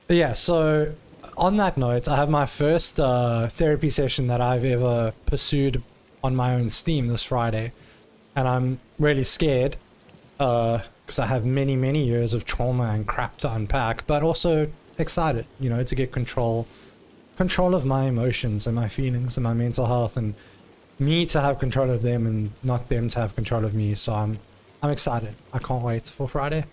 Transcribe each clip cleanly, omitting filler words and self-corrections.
Yeah, so on that note, I have my first therapy session that I've ever pursued on my own steam this Friday. And I'm really scared because I have many, many years of trauma and crap to unpack, but also excited, you know, to get control of my emotions and my feelings and my mental health, and me to have control of them and not them to have control of me. So I'm excited. I can't wait for Friday.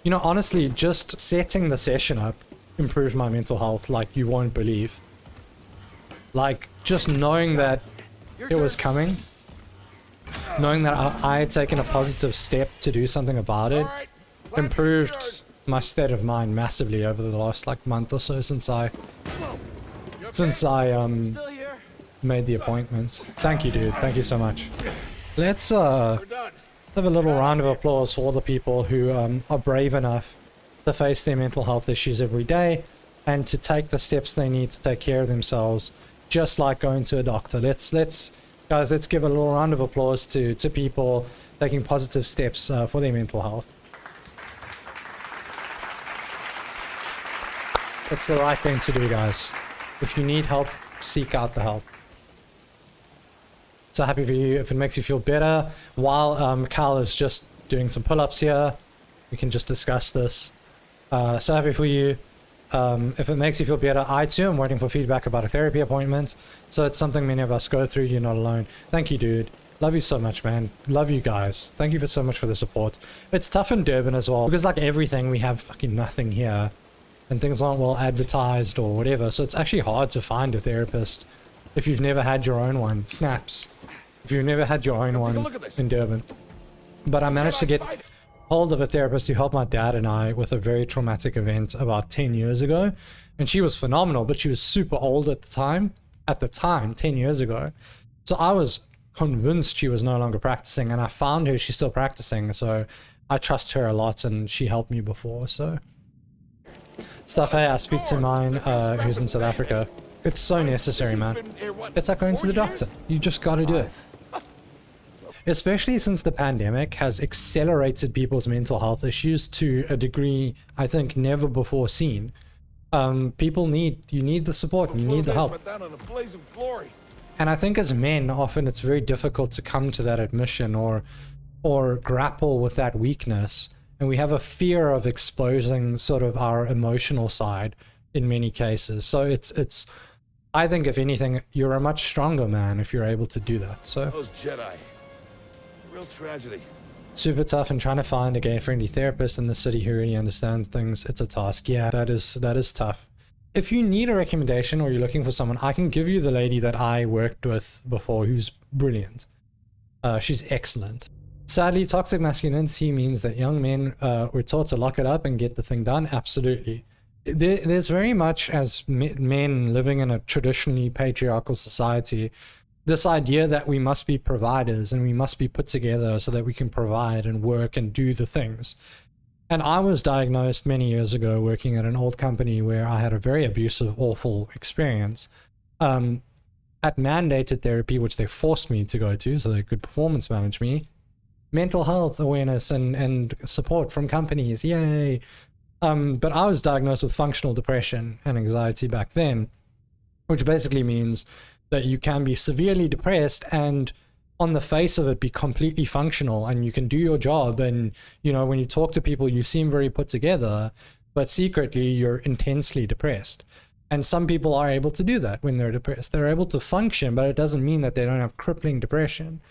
You know, honestly, just setting the session up improved my mental health like you won't believe. Like, just knowing that it was coming, knowing that I had taken a positive step to do something about it, improved my state of mind massively over the last like month or so since I made the appointments. Thank you, dude. Thank you so much. Let's have a little round of applause for all the people who are brave enough to face their mental health issues every day and to take the steps they need to take care of themselves, just like going to a doctor. Let's give a little round of applause to people taking positive steps for their mental health. It's the right thing to do, guys. If you need help, seek out the help. So happy for you. If it makes you feel better, while Cal is just doing some pull-ups here, we can just discuss this. So happy for you. If it makes you feel better, I too am waiting for feedback about a therapy appointment. So it's something many of us go through. You're not alone. Thank you, dude. Love you so much, man. Love you guys. Thank you so much for the support. It's tough in Durban as well, because like everything, we have fucking nothing here. And things aren't well advertised or whatever. So it's actually hard to find a therapist if you've never had your own one. Snaps. If you've never had your own one in Durban. But I managed to get hold of a therapist who helped my dad and I with a very traumatic event about 10 years ago. And she was phenomenal, but she was super old at the time. At the time, 10 years ago. So I was convinced she was no longer practicing, and I found her, she's still practicing. So I trust her a lot, and she helped me before. So stuff, hey, I speak to mine who's in South Africa. It's so necessary, man. It's like going to the doctor. You just gotta do it. Especially since the pandemic has accelerated people's mental health issues to a degree I think never before seen. You need the support, you need the help. And I think as men, often it's very difficult to come to that admission or grapple with that weakness. And we have a fear of exposing sort of our emotional side in many cases. So it's I think if anything, you're a much stronger man if you're able to do that. So those Jedi. Real tragedy. Super tough, and trying to find a gay-friendly therapist in the city who really understands things, it's a task. Yeah, that is tough. If you need a recommendation or you're looking for someone, I can give you the lady that I worked with before who's brilliant. She's excellent. Sadly, toxic masculinity means that young men were taught to lock it up and get the thing done. Absolutely. There's very much, as men living in a traditionally patriarchal society, this idea that we must be providers and we must be put together so that we can provide and work and do the things. And I was diagnosed many years ago working at an old company where I had a very abusive, awful experience. At mandated therapy, which they forced me to go to so they could performance manage me, mental health awareness and support from companies, yay. But I was diagnosed with functional depression and anxiety back then, which basically means that you can be severely depressed and on the face of it be completely functional and you can do your job, and you know, when you talk to people you seem very put together, but secretly you're intensely depressed. And some people are able to do that when they're depressed. They're able to function, but it doesn't mean that they don't have crippling depression.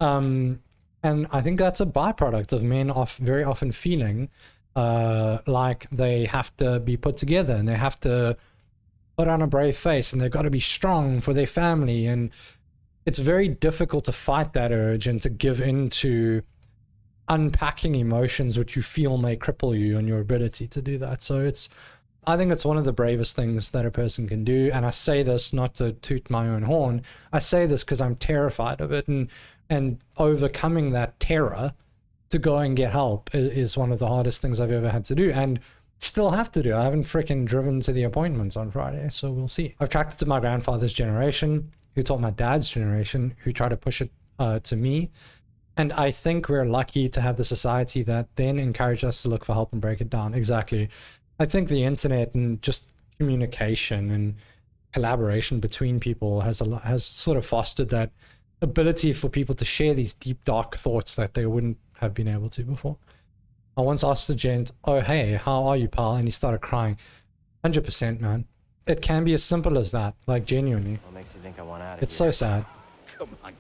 And I think that's a byproduct of men very often feeling like they have to be put together and they have to put on a brave face and they've got to be strong for their family. And it's very difficult to fight that urge and to give in to unpacking emotions which you feel may cripple you and your ability to do that. So I think it's one of the bravest things that a person can do. And I say this not to toot my own horn. I say this because I'm terrified of it, and overcoming that terror to go and get help is one of the hardest things I've ever had to do. And still have to do. I haven't freaking driven to the appointments on Friday, so we'll see. I've tracked it to my grandfather's generation, who taught my dad's generation, who tried to push it to me. And I think we're lucky to have the society that then encouraged us to look for help and break it down. Exactly. I think the internet and just communication and collaboration between people has sort of fostered that ability for people to share these deep, dark thoughts that they wouldn't have been able to before. I once asked the gent, "Oh, hey, how are you, pal?" And he started crying. 100%, man. It can be as simple as that, like genuinely. What makes you think I want out of It's here? so sad. Come on,